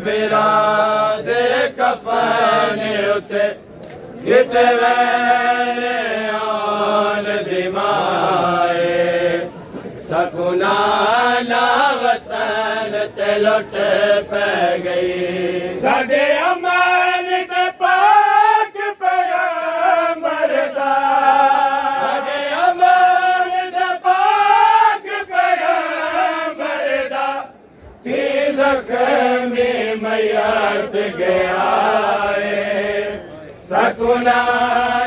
बिरा दे कफन उते किते वेले आन दिमाए सकुना ना वतन ते लुट पै गई साडे अमल दे पाक पैगंबर दा साडे अमल दे पाक पैगंबर दा ती ज़ख्मी मयत गया सकुना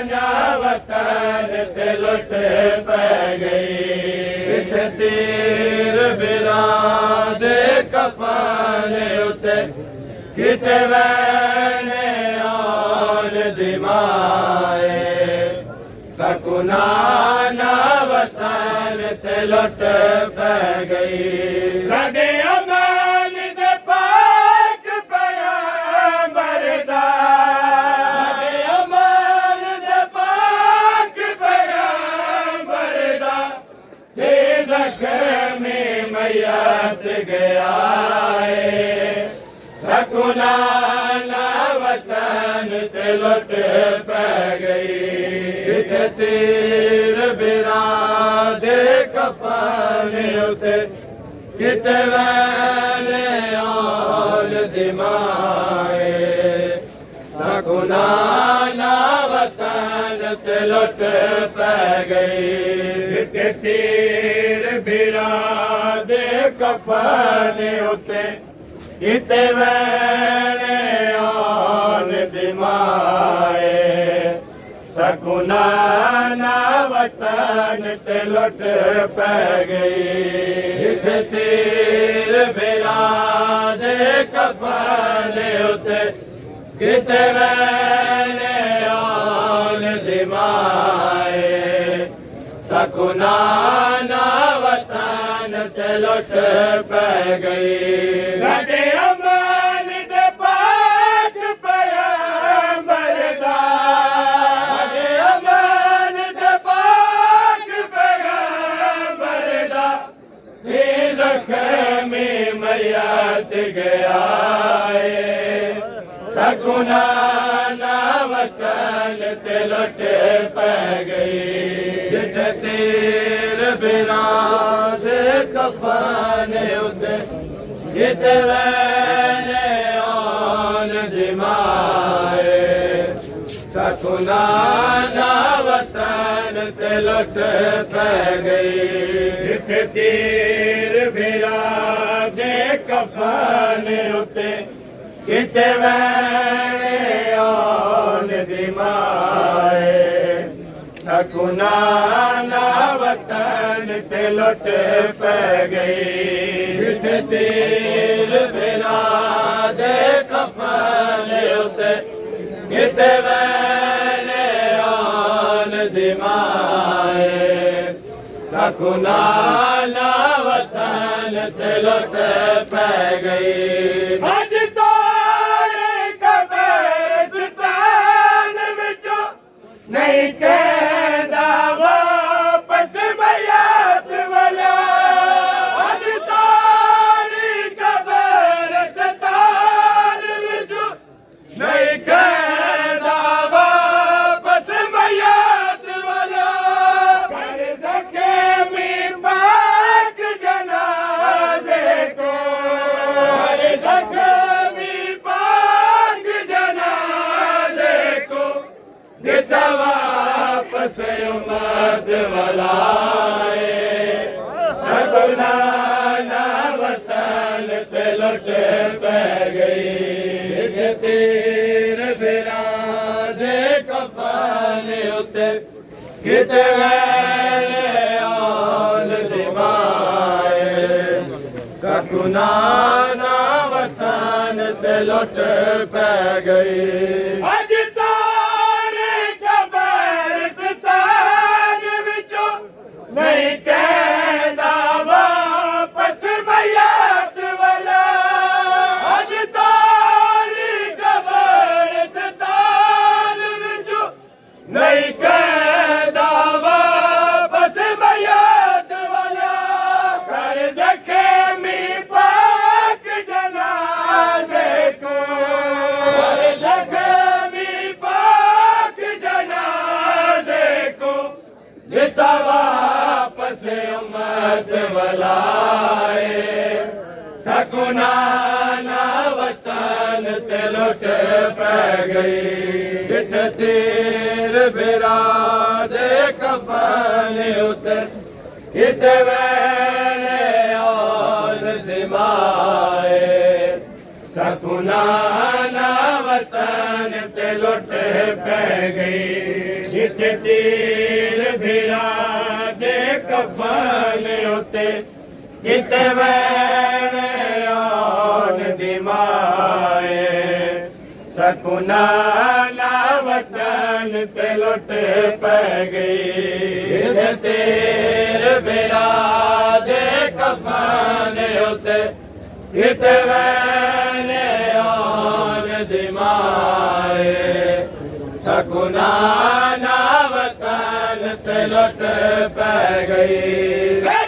ना वतन ते लुट पै गई तीर बिरा दे कफन उते किते वैने आन दिमाए सकुना ना वतन ते लुट पै गई साडे अमल दे पाक पैगंबर दा साडे अमल दे पाक पैगंबर दा ते ज़ख्मी मयत गया सकुना ना वतन ते लुट पै गई तीर बिरा दे कफन उते किते वैले आन दिमाए सकुना ना वतन ते लुट पै गई तीर बिरा दे कफन उते किते वैले आन दिमाए सकुना ना वतन ते लुट पै गई तीर बिरा दे कफन उते किते वैले आन दिमाए सकुना ना वतन ते लुट पै गई साडे अमल दे पाक पैगंबर दा साडे अमल दे पाक पैगंबर दा ते ज़ख्मी मयत गया सकुना ना वतन ते लुट पै गई तीर बिरा दे कफन उते किते वैले आन दिमाए सकुना ना वतन ते लुट पै गई तीर बिरा दे कफन उते किते वैले आन दिमाए सकुना ना वतन ते लुट पै गई तीर बिरा दे कफन उते किते वैले आन दिमाए सकुना ना वतन ते लुट पै गई अज तोड़े कब्रिस्तान विचों नहीं कहदा वापस मयत वाला अज तारी कब्रिस्तान विचों नहीं कहदा वापस मयत वाला कर ज़ख्मी पाक जनाजे को कर ज़ख्मी पाक जनाजे को देता वापस उम्मत वालाए सकुना ना वतन ते लुट पै गई तीर बिरा दे कफन उते किते वैले आन दिमाए सकुना ना वतन ते लुट पै गई अज तारे कब्रिस्तान विचों नहीं कहदा वापस मयत वाला अज तारी कब्रिस्तान विचों नहीं कहदा वापस मयत वाला कर ज़ख्मी पाक जनाजे ता वापस उम्मत वलाए सकुना ना वतन ते लुट पै गई डिठ तीर बिरा दे कफन उते किते वेने और दिमाए सकुना ना वतन ते लुट पै गई डिठ तीर बिरा दे कफन उते किते वेने और दिमाए सकुना ना वतन ते लुट पै गई तेर बिरा दे कफन उते किते वेने और दिमाए सकुना ना वतन ते लुट पै गई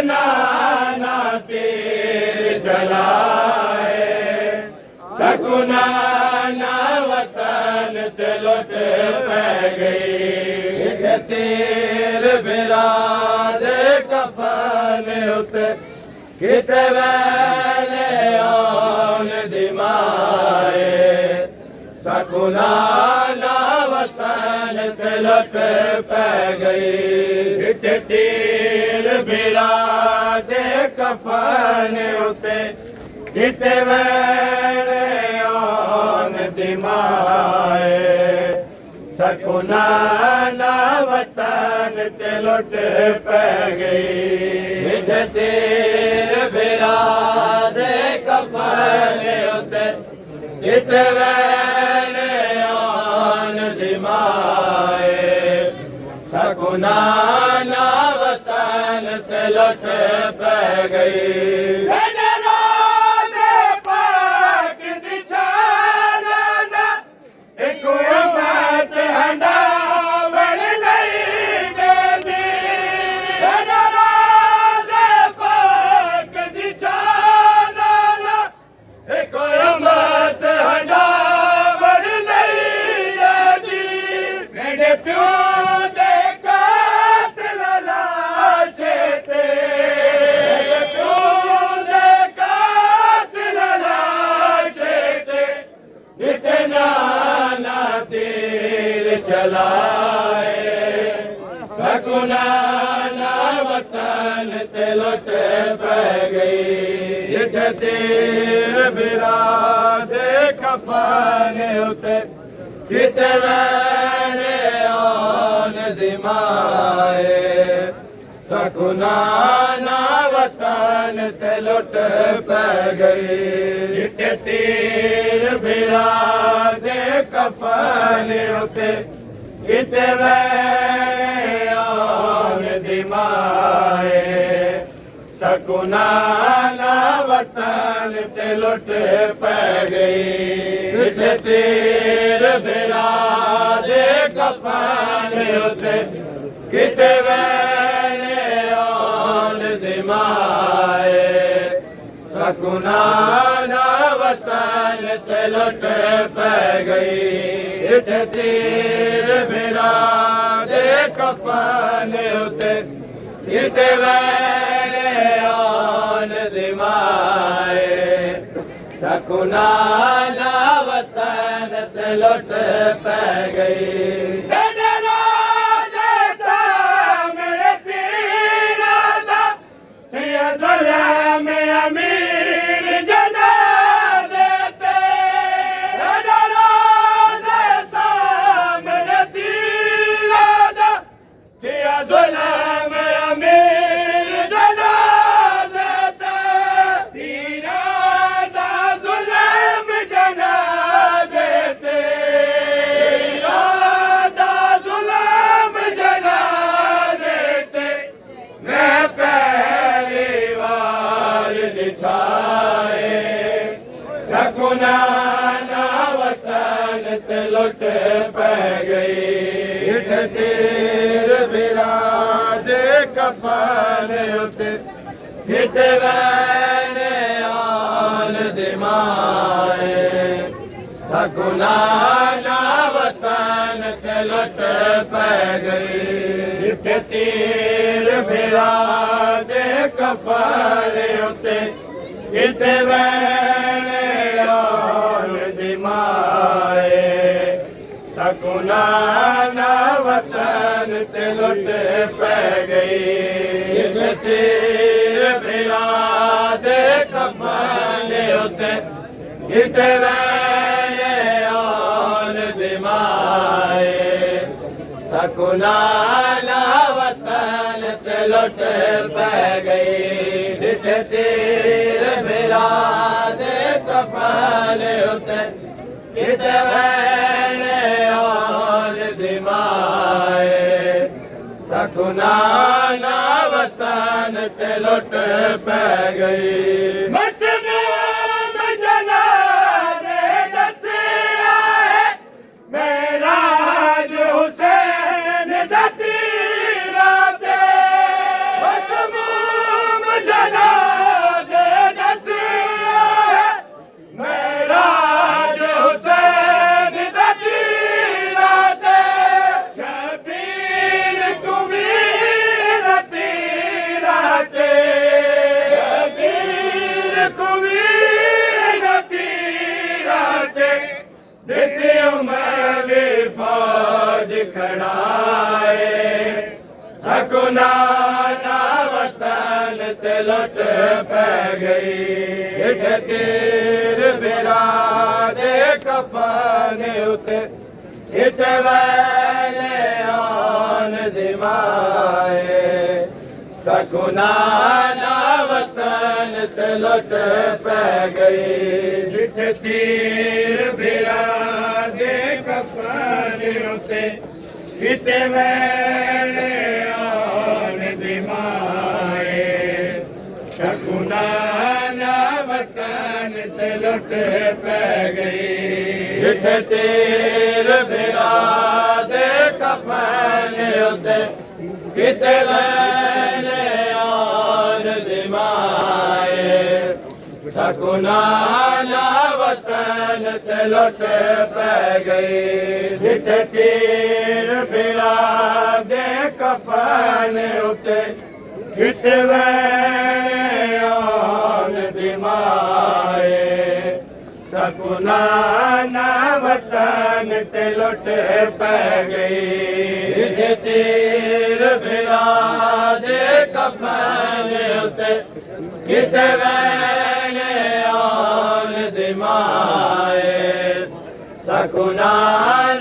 नाना तीर चलाए सकुना ना वतन ते लुट पै गई तीर बिरा दे कफन उते किते वेने आन दिमाए सकुना ना वतन ते लुट पै गई तीर बिरा दे कफन उते किते वेने आन दिमाए सकुना ना वतन ते लुट पै गई तीर बिरा दे कफन उते किते वेने आन दिमाए सकुना ना वतन ते लुट पै गई चलाए सकुना ना वतन ते लुट पै गई तीर बिरा दे कफन उते किते वेने आन दिमाए सकुना ना वतन ते लुट पै गई तीर बिरा दे कफन उते किते वेने आन दिमाए सकुना ना वतन ते लुट पै गई तीर बिरा दे कफन उते किते वेने आन दिमाए सकुना ना वतन ते लुट पै गई तीर बिरा दे कफन उते किते वेने आन दिमाए सकुना ना वतन ते लुट पै गई में अमीर जना देते सामने तीरा थिया जुल्म अमीर जना देते तीरा जुल्म जना देते ਤੀਰ ਬਿਰਾਦੇ ਕਫਨ ਉਤੇ ਕਿਤੇ ਵੈਣ ਆਲ ਦੇ ਮਾਏ ਸਗੁਨਾ ਨਾ ਵਤਨ ਤੇ ਲੁੱਟ ਪੈ ਗਈ ਜਿੱਥੇ ਤੀਰ ਬਿਰਾਦੇ ਕਫਨ ਉਤੇ ਕਿਤੇ ਵੈਣ ਆਲ ਦੇ ਮਾਏ ਸਗੁਨਾ ਨਾ ਵਤਨ ਤੇ ਲੁੱਟ ਪੈ ਗਈ ਜਿੱਥੇ ਤੀਰ ਬਿਰਾਦੇ ਕਫਨ ਉਤੇ ਕਿਤੇ ਵੈਣ ਆਲ ਦੇ ਮਾਏ ਸਗੁਨਾ ਨਾ ਵਤਨ ਤੇ ਲੁੱਟ ਪੈ ਗਈ ਜਿੱਥੇ ਤੀਰ ਬਿਰਾਦੇ ਕਫਨ ਉਤੇ ਕਿਤੇ ਵੈਣ ਆਲ ਦੇ ਮਾਏ ਸਗੁਨਾ ਨਾ ਵਤਨ ਤੇ ਲੁੱਟ ਪੈ ਗਈ ਮਸਨੂਮ ਜਨਾਜ਼ੇ ਦੱਸਿਆ ਹੈ ਮੇਰਾ ਹੁਸੈਨ ਦਾ ਤੀਰਾਂ ਤੇ ਮਸਨੂਮ ਜਨਾਜ਼ੇ ਦੱਸਿਆ ਹੈ ਮੇਰਾ ਹੁਸੈਨ ਦਾ ਤੀਰਾਂ ਤੇ ਸ਼ਬੀਰ ਕੁਵੀਰ ਤੀਰਾਂ ਤੇ ਸ਼ਬੀਰ ਕੁਵੀਰ ਤੀਰਾਂ ਤੇ ਦਿਸਿਓ ਮੈਂ ਵੀ ਫੌਜ ਖੜਾਏ ਸਗੁਨਾ ਨਾ ਵਤਨ ਤੇ ਲੁੱਟ ਪੈ ਗਈ ਜਿੱਥੇ ਤੀਰ ਬਿਰਾਦੇ ਕਫਨ ਉਤੇ ਕਿਤੇ ਵੈਣ ਆਲ ਦੇ ਮਾਏ ਸਗੁਨਾ ਨਾ ਵਤਨ ਤੇ ਲੁੱਟ ਪੈ ਗਈ ਜਿੱਥੇ ਤੀਰ ਬਿਰਾਦੇ ਕਫਨ ਉਤੇ ਕਿਤੇ ਵੈਣ ਆਲ ਦੇ ਮਾਏ ਸਗੁਨਾ ਨਾ ਵਤਨ ਤੇ ਲੁੱਟ ਪੈ ਗਈ ਜਿੱਥੇ ਤੀਰ ਬਿਰਾਦੇ ਕਫਨ ਉਤੇ ਕਿਤੇ ਵੈਣ ਆਲ ਦੇ ਮਾਏ ਸਗੁਨਾ ਨਾ ਵਤਨ ਤੇ ਲੁੱਟ ਪੈ ਗਈ ਜਿੱਥੇ ਤੀਰ ਬਿਰਾਦੇ ਕਫਨ ਉਤੇ ਕਿਤੇ ਵੈਣ ਆਲ ਦੇ ਮਾਏ ਸਗੁਨਾ ਨਾ ਵਤਨ ਤੇ ਲੁੱਟ ਪੈ ਗਈ ਜਿੱਥੇ ਤੀਰ ਬਿਰਾਦੇ ਕਫਨ ਉਤੇ ਕਿਤੇ ਵੈਣ ਆਲ ਦੇ ਮਾਏ ਸਗੁਨਾ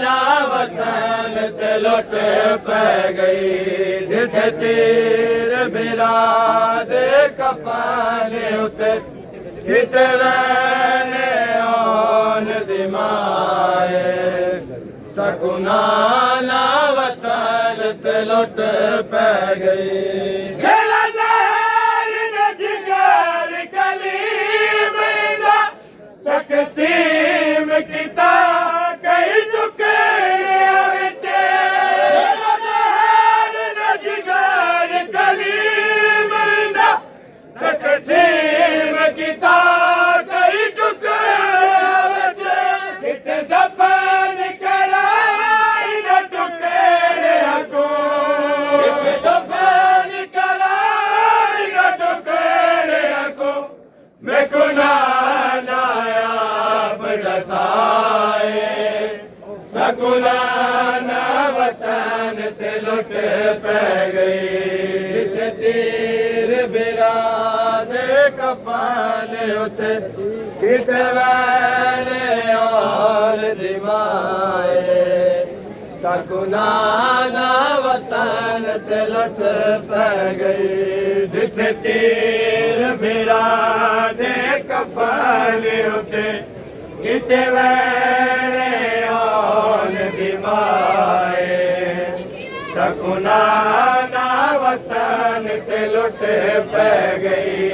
ਨਾ ਵਤਨ ਤੇ ਲੁੱਟ ਪੈ ਗਈ ਜਿੱਥੇ ਤੀਰ ਬਿਰਾਦੇ ਕਫਨ ਉਤੇ ਕਿਤੇ ਵੈਣ ਆਲ ਦੇ ਮਾਏ ਸਗੁਨਾ ਨਾ ਵਤਨ ਤੇ ਲੁੱਟ ਪੈ ਗਈ ਜਿਹੜਾ ਜ਼ਹਿਰ ਨੇ ਜਿਗਰ ਕਲੀਮ ਦਾ ਤਕਸੀਮ ਕੀਤਾ ਕਈ ਟੁਕੜਿਆਂ ਵਿੱਚ ਜਿਹੜਾ ਜ਼ਹਿਰ ਨੇ ਜਿਗਰ ਕਲੀਮ ਦਾ ਤਕਸੀਮ ਕੀਤਾ ਕਈ ਟੁਕੜਿਆਂ ਵਿੱਚ ਕਿਤੇ ਦਫਨ ਕਰਾਈ ਨਾ ਟੁਕੜਿਆਂ ਕੋ ਕਿਤੇ ਦਫਨ ਕਰਾਈ ਨਾ ਟੁਕੜਿਆਂ ਕੋ ਮੈਂ ਗੁਨਾਹ ਨਾ ਆਪ ਦਸਾਏ ਸਗੁਨਾ ਨਾ ਵਤਨ ਤੇ ਲੁੱਟ ਪੈ ਗਈ ਜਿੱਥੇ ਤੀਰ ਬਿਰਾਦੇ ਕਫਨ ਉਤੇ ਕਿਤੇ ਵੈਣ ਆਲ ਦੇ ਮਾਏ ਸਗੁਨਾ ਨਾ ਵਤਨ ਤੇ ਲੁੱਟ ਪੈ ਗਈ ਜਿੱਥੇ ਤੀਰ ਬਿਰਾਦੇ ਕਫਨ ਉਤੇ ਕਿਤੇ ਵੈਣ ਆਲ ਦੇ ਮਾਏ ਸਗੁਨਾ ਨਾ ਵਤਨ ਤੇ ਲੁੱਟ ਪੈ ਗਈ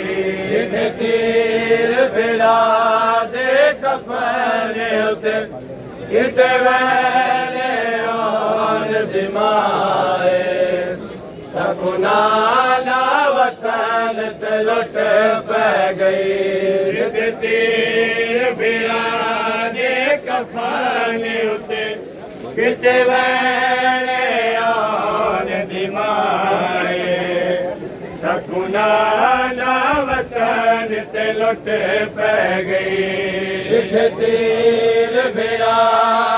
ਜਿੱਥੇ ਤੀਰ ਬਿਰਾਦੇ ਕਫਨ ਉਤੇ किते वैने आन दिमाए सकुना ना वतन ते लुट पै गई तीर बिरा दे कफन उते किते वैने आन दिमाए सकुना ना वतन ते लुट पै गई तीर बिरा